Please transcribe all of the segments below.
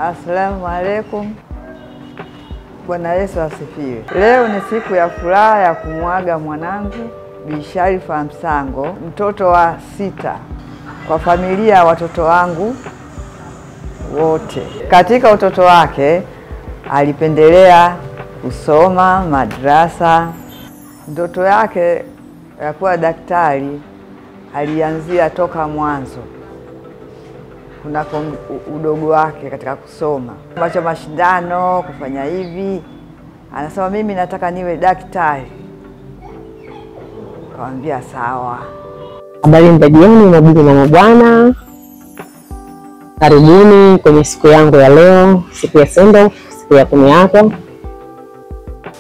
Asalamu alaikum. Bwana Yesu asifiwe. Leo ni siku ya furaha ya kumwaga mwanangu Bi Sharifa Msango, mtoto wa 6 kwa familia ya watoto wangu wote. Katika utoto wake alipendelea kusoma madrasa. Ndoto yake ya kuwa daktari alianzia toka mwanzo. Kuna udogo wake katika kusoma, macho mashindano, kufanya hivi. Anasema mimi nataka niwe daktari. Kaambia sawa. Habari za jioni mabibi na mabwana. Karibuni kwenye siku yangu ya leo, siku ya send-off, siku ya kuniaga,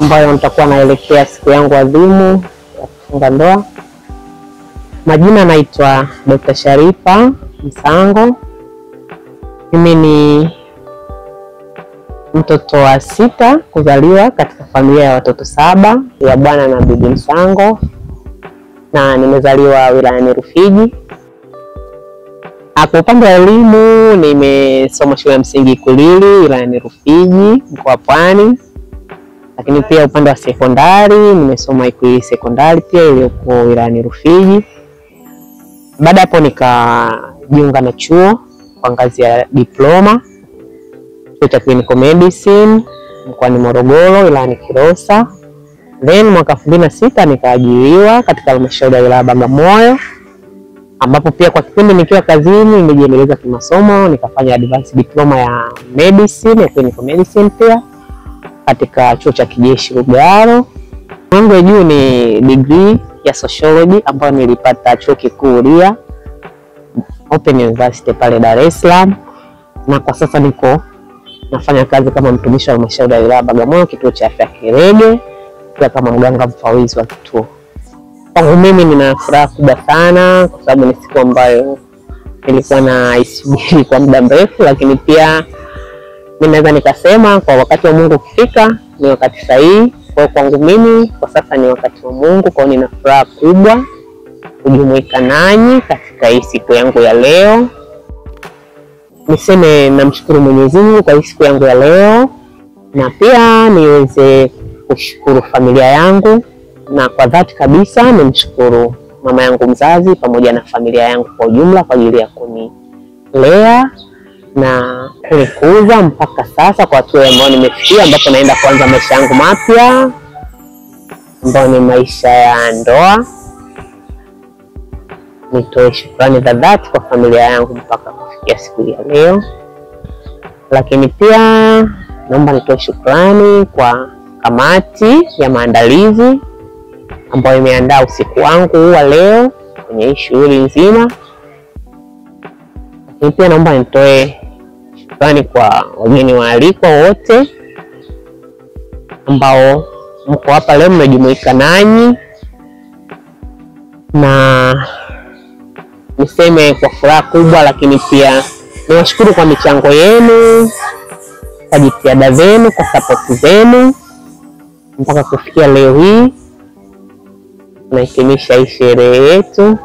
ambayo nitakuwa naelekea siku yangu adhimu ya kufunga ndoa. Majina naitwa Dr. Sharifa Msango. Mimi ni mtoto wa 6 kuzaliwa katika familia ya watoto 7 ya bwana na bibi Msango, na nimezaliwa wilayani Rufiji. Kwa upande wa elimu nimesoma shule ya msingi Ikulili wilayani Rufiji mkoa wa Pwani, lakini pia upande wa sekondari nimesoma Ikulili sekondari pia iliyoko wilayani Rufiji. Baada hapo nikajiunga na chuo kwa ngazi ya diploma, chuo cha Clinical Medicine mkoani Morogoro wilayani Kilosa. Then mwaka 2006 nikaajiriwa katika halmashauri ya wilaya Bagamoyo, ambapo pia kwa kipindi nikiwa kazini nimejiendeleza kimasomo, nikafanya advanced diploma ya medicine ya Clinical Medicine pia katika chuo cha kijeshi Lugalo. Yangu ya juu ni degree ya sociology ambayo nilipata chuo kikuu Huria Open University pale Dar es Salaam, na kwa sasa nafanya kazi kama mtumishi wa halmashauri ya wilaya Bagamoyo, kituo cha afya Kerege, pia kama mganga mfawidhi wa kituo. Kwangu mimi nina furaha kubwa sana kwa sababu ni siku ambayo nilikuwa naisubiri kwa muda mrefu, lakini pia ninaweza nikasema kwa wakati wa Mungu ukifika ni wakati sahihi. Kwa kwangu mimi kwa sasa ni wakati wa Mungu, kwa nina furaha kubwa kujumuika nanyi katika hii siku yangu ya leo. Niseme namshukuru Mwenyezi Mungu kwa hii siku yangu ya leo, na pia niweze kushukuru familia yangu, na kwa dhati kabisa nimshukuru mama yangu mzazi pamoja na familia yangu kwa ujumla kwa ajili ya kunilea na kunikuza mpaka sasa kwa hatua ambayo nimefikia, ambapo naenda kuanza maisha yangu mapya ambayo ni maisha ya ndoa. Nitoe shukrani za dhati kwa familia yangu mpaka kufikia siku ya leo, lakini pia naomba nitoe shukrani kwa kamati ya maandalizi ambayo imeandaa usiku wangu wa leo kwenye hii shughuli nzima. Lakini pia naomba nitoe shukrani kwa wageni waalikwa wote ambao mko hapa leo mmejumuika nanyi, na niseme kwa furaha kubwa, lakini pia niwashukuru kwa michango yenu, kwa jitihada zenu, kwa support zenu mpaka kufikia leo hii tunahitimisha hii sherehe yetu.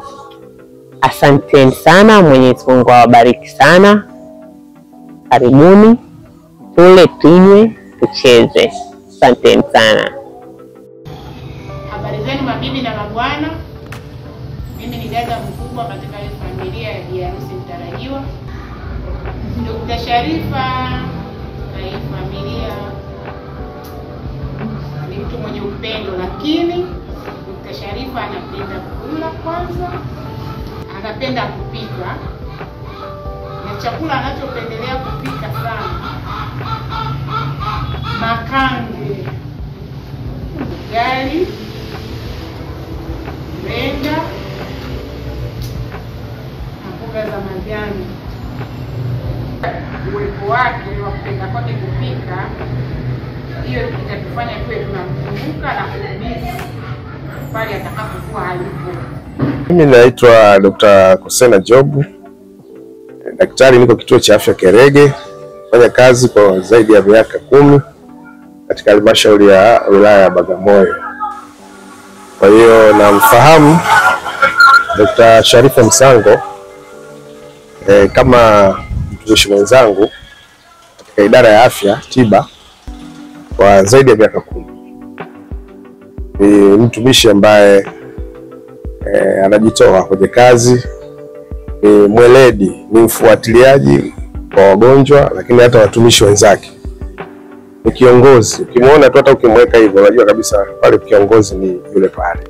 Asanteni sana, Mwenyezi Mungu awabariki sana. Karibuni, tule, tunywe, tucheze. Asanteni sana. Habari zenu mabibi na mabwana. Mimi ni dada mkubwa katika hii familia ya biharusi mtarajiwa Dr. Sharifa, na hii familia ni mtu mwenye upendo, lakini Dr. Sharifa anapenda kula kwanza, anapenda kupika, na chakula anachopendelea kupika sana makange, ugali, mrenda na mboga za majani. Uwepo wake wa kupenda kwake kupika, hiyo itatufanya tuwe tunamkumbuka na kumisi pale atakapokuwa hayupo. Mimi naitwa Dr. Kosena Job, daktari, niko kituo cha afya Kerege, fanya kazi kwa zaidi ya miaka 10 katika halmashauri ya wilaya ya Bagamoyo. Kwa hiyo namfahamu Dr. Sharifa Msango kama mtumishi mwenzangu katika idara ya afya tiba kwa zaidi ya miaka 10. Ni mtumishi ambaye anajitoa kwenye kazi, ni mweledi, ni mfuatiliaji kwa wagonjwa, lakini hata watumishi wenzake. Ni kiongozi, ukimwona tu hata ukimweka hivyo unajua kabisa pale kiongozi ni yule pale.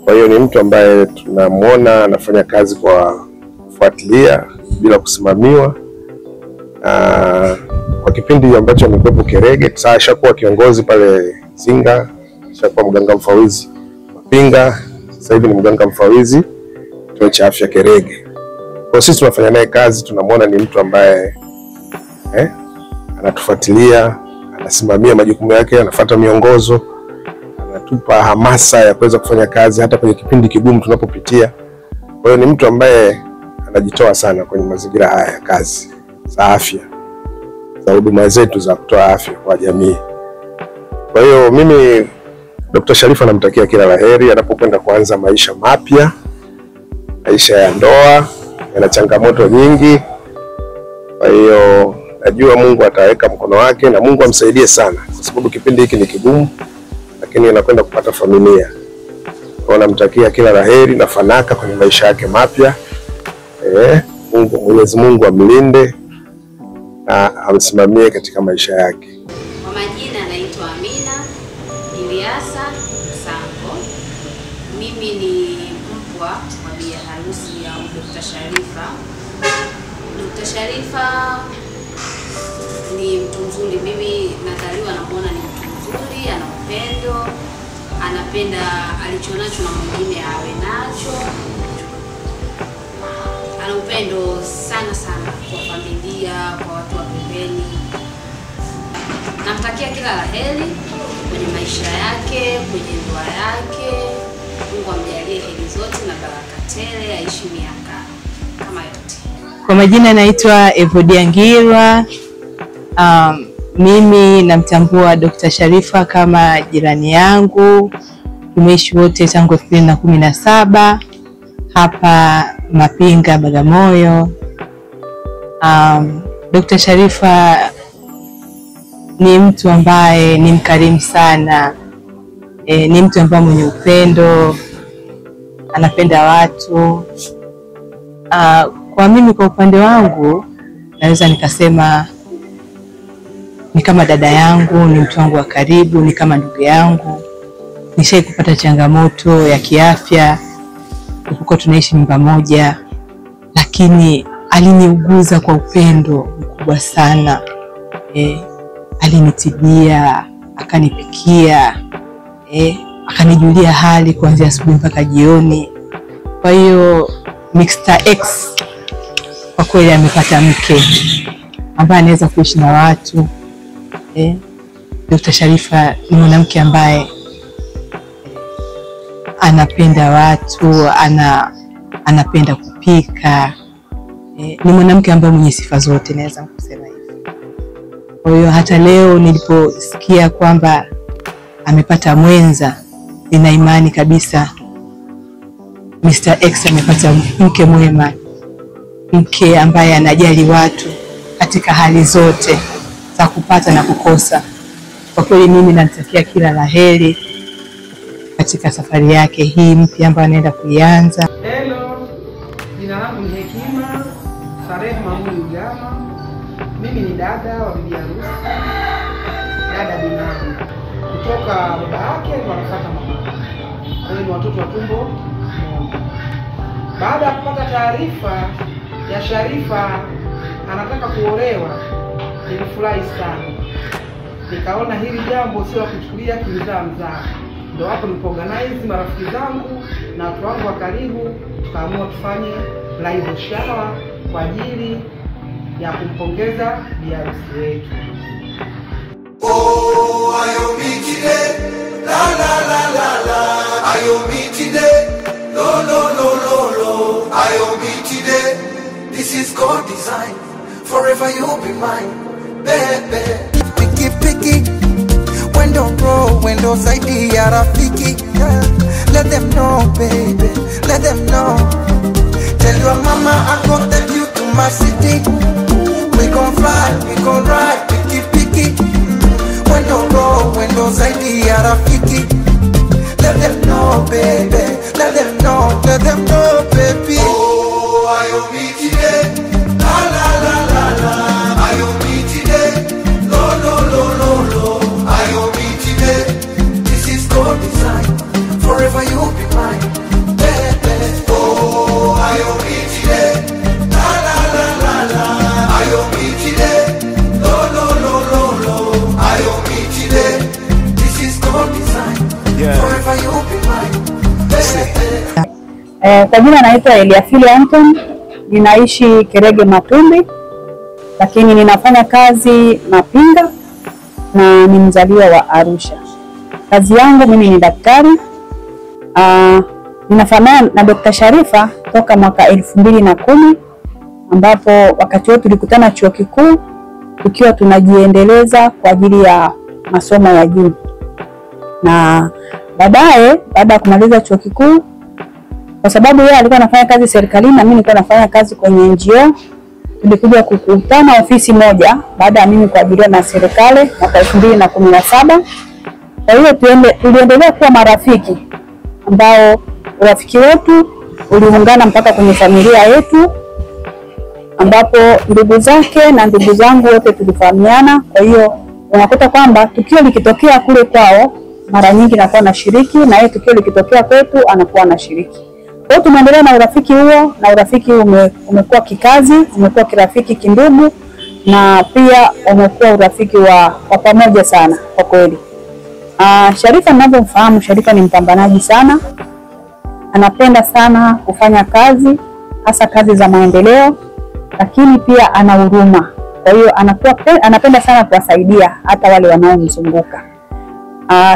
Kwa hiyo ni mtu ambaye tunamuona anafanya kazi kwa kufuatilia bila kusimamiwa. Kwa kipindi ambacho amekuwa Kerege, sasa ashakuwa kiongozi pale Singa, ashakuwa mganga mfawizi Mapinga, sasa hivi ni mganga mfawizi kituo cha afya Kerege. Kwa sisi tunafanya naye kazi, tunamuona ni mtu ambaye anatufuatilia, anasimamia majukumu yake, anafuata miongozo, anatupa hamasa ya kuweza kufanya kazi hata kwenye kipindi kigumu tunapopitia. Kwa hiyo ni mtu ambaye anajitoa sana kwenye mazingira haya ya kazi za afya, za huduma zetu za kutoa afya kwa jamii. Kwa hiyo mimi Dr. Sharifa namtakia kila laheri anapokwenda kuanza maisha mapya, maisha ya ndoa yana changamoto nyingi. Kwa hiyo najua Mungu ataweka mkono wake na Mungu amsaidie sana, kwa sababu kipindi hiki ni kigumu, lakini anakwenda kupata familia. Kwa namtakia kila laheri na fanaka kwenye maisha yake mapya. Mwenyezi Mungu amlinde na amsimamie katika maisha yake. Kwa majina naitwa Amina Iliasa Sango. Mimi ni mpwa wa bi harusi ya Dr. Sharifa. Dr. Sharifa ni mtu mzuri. Mimi nadhaliwa namuona ni mtu mzuri, ana upendo, anapenda alichonacho na mwingine awe nacho. Ana upendo sana sana kwa familia, kwa watu wa pembeni. Namtakia kila laheri kwenye maisha yake, kwenye ndoa yake. Mungu amjalie heri zote na baraka tele, aishi miaka kama yote. Kwa majina naitwa Evodia Ngirwa. Mimi namtambua Dr. Sharifa kama jirani yangu. Tumeishi wote tangu 2017 hapa Mapinga, Bagamoyo. Dr. Sharifa ni mtu ambaye ni mkarimu sana. Ni mtu ambaye mwenye upendo, anapenda watu. Kwa mimi kwa upande wangu naweza nikasema ni kama dada yangu, ni mtu wangu wa karibu, ni kama ndugu yangu. Nishai kupata changamoto ya kiafya, tuko tunaishi nyumba moja, lakini aliniuguza kwa upendo mkubwa sana. Alinitibia, akanipikia, akanijulia hali kuanzia asubuhi mpaka jioni. Kwa hiyo Mr. X kwa kweli amepata mke ambaye anaweza kuishi na watu. Dr. Sharifa ni mwanamke ambaye anapenda watu, anapenda kupika. Ni mwanamke ambaye mwenye sifa zote, naweza kusema hivyo. Kwa hiyo hata leo niliposikia kwamba amepata mwenza, nina imani kabisa Mr. X amepata mke mwema, mke ambaye anajali watu katika hali zote za kupata na kukosa. Kwa kweli mimi namtakia kila laheri katika safari yake hii mpya ambayo anaenda kuianza. Hello, jina langu ni Hekima Sarehe Mahmudi Ugama. Mimi ni dada wa bibi harusi, dada binamu kutoka baba yake wanafuata mama. Kwa hiyo ni watoto wa tumbo moja. Baada ya kupata taarifa ya Sharifa anataka kuolewa, nilifurahi sana. Nikaona hili jambo sio la kuchukulia kimzaa. Ndio hapo nilipoorganize marafiki zangu na watu wangu wa karibu, tukaamua tufanye live shower kwa ajili ya kumpongeza bi harusi wetu. Oh, ayomikide, la la la la la, ayomikide, lo lo lo lo lo, ayomikide. This is God design, forever you'll be mine, baby. Picky picky, when don't grow, when don't side ya rafiki. Let them know, baby, let them know. Tell your mama I gon' take you to my city. We gon' fly, we gon' ride. marafiki. Let them know, baby. Let them know, baby. Oh, Ayomi today, la la la la la. Ayomi today, lo lo lo lo lo. Ayomi today, this is God design. Forever you'll be mine, baby. Oh, Ayomi today, la la la la la. Ayomi today, lo lo lo lo lo. Ayomi today, this is God design. Forever you'll be mine, baby. Kwa jina naitwa Eliafili Anton, ninaishi Kerege Matumbi, lakini ninafanya kazi Mapinga na ni mzaliwa wa Arusha. Kazi yangu mimi ni daktari. Ninafahamiana na Dr. Sharifa toka mwaka 2010 ambapo wakati wote tulikutana chuo kikuu tukiwa tunajiendeleza kwa ajili ya masomo ya juu. Na baadaye baada ya kumaliza chuo kikuu, kwa sababu yeye alikuwa anafanya kazi serikalini na mimi nilikuwa nafanya kazi kwenye NGO, tulikuja kukutana ofisi moja baada ya mimi kuajiriwa na serikali mwaka 2017. Kwa hiyo tuliendelea kuwa marafiki ambao urafiki wetu uliungana mpaka kwenye familia yetu, ambapo ndugu zake na ndugu zangu wote tulifahamiana. Kwa hiyo unakuta kwamba tukio likitokea kule kwao mara nyingi nakuwa nashiriki, na yeye tukio likitokea kwetu anakuwa anashiriki. Kwa hiyo tumeendelea na urafiki huo, na urafiki umekuwa kikazi, umekuwa kirafiki kindugu, na pia umekuwa urafiki wa pamoja sana kwa kweli. Sharifa ninavyomfahamu, Sharifa ni mpambanaji sana. Anapenda sana kufanya kazi, hasa kazi za maendeleo, lakini pia ana huruma. Kwa hiyo anapenda sana kuwasaidia hata wale wanaomzunguka.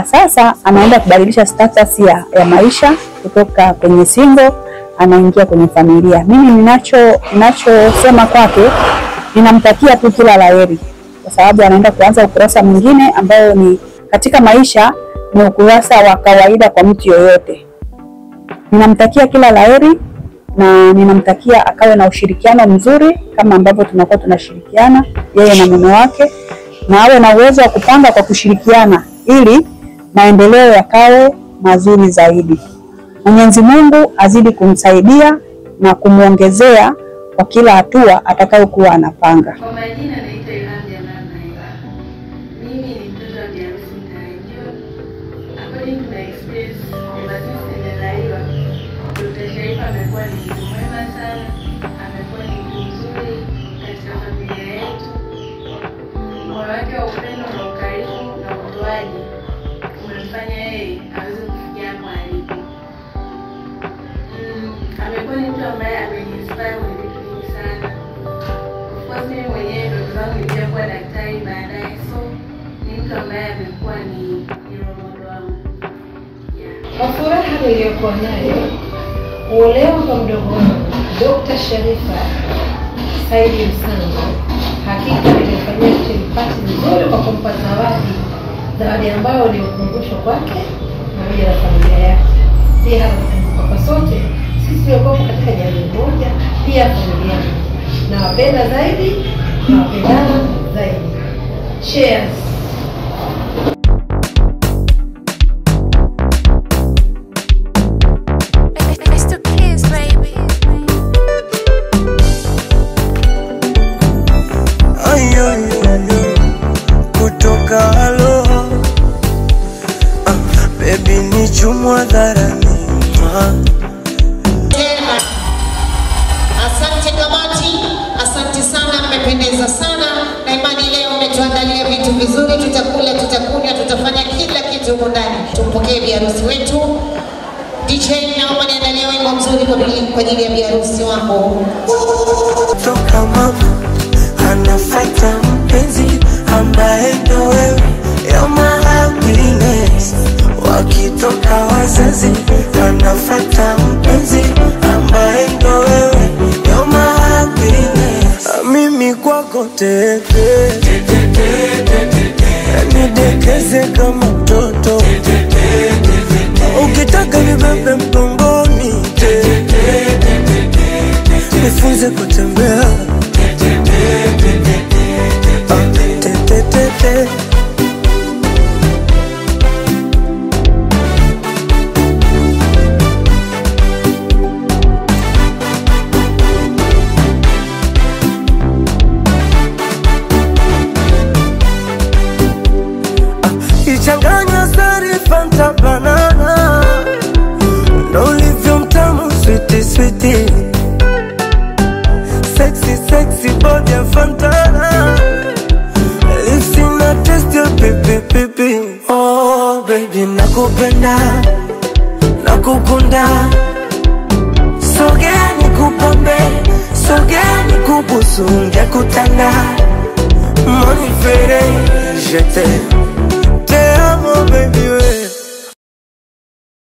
Sasa anaenda kubadilisha status ya maisha kutoka kwenye single anaingia kwenye familia. Mimi ninachosema kwake, ninamtakia tu kila laheri, kwa sababu anaenda kuanza ukurasa mwingine ambao ni katika maisha, ni ukurasa wa kawaida kwa mtu yoyote. Ninamtakia kila laheri na ninamtakia akawe na ushirikiano mzuri kama ambavyo tunakuwa tunashirikiana yeye na mume wake, na awe na uwezo wa kupanga kwa kushirikiana ili maendeleo yakawe mazuri zaidi. Mwenyezi Mungu azidi kumsaidia na kumuongezea kwa kila hatua atakayokuwa anapanga. Kwa majina naitwa Ilham Mama. Mimi ni mtoto wa biharusi mtarajiwa. According to my experience, ever since nimezaliwa, Dr. Sharifa amekuwa ni mtu mwema sana, amekuwa ni mtu mzuri katika familia yetu. Moyo wake wa upendo na ukarimu na utoaji umemfanya yeye aweze kufikia hapa alipo. Amekuwa ni mtu ambaye ameniinspire kwenye vitu vingi sana. Of course mimi mwenyewe ndoto zangu nilikuwa kuwa daktari baadaye, so ni mtu ambaye amekuwa ni role model wangu. Kwa furaha niliyokuwa nayo kuolewa kwa mdogo wangu Dr. Sharifa Saidi Msango, hakika nilifanyia chipati nzuri kwa kumpa zawadi ambayo ni ukumbusho kwake pamoja na familia yake. Pia hapa kwa sote sisi tulikuwa katika jamii moja, pia familia moja. Nawapenda zaidi, nawapendana zaidi. Cheers. Asante kamati, asante sana, mmependeza sana. Na imani leo umetuandalia vitu vizuri, tutakula, tutakunywa, tutafanya kila kitu huko ndani. Tumpokee biharusi wetu. DJ, naomba niandalie wimbo mzuri kwa ajili ya biharusi wako. Toka mama anafuata mpenzi ambaye ndo wewe, you're my happiness. Wakitoka wazazi anafuata mpenzi ambaye ndo wewe, you're my happiness. Mimi kwako tete, nidekeze kama mtoto, ukitaka nibebe mgongoni, nifunze kutembea. sexy body ya Fantana. Lips ina taste ya pipi. Oh baby nakupenda, nakukunda. Sogea nikupambe, sogea nikubusu, ngekutanda. Monifere, je t'aime. Te amo baby we.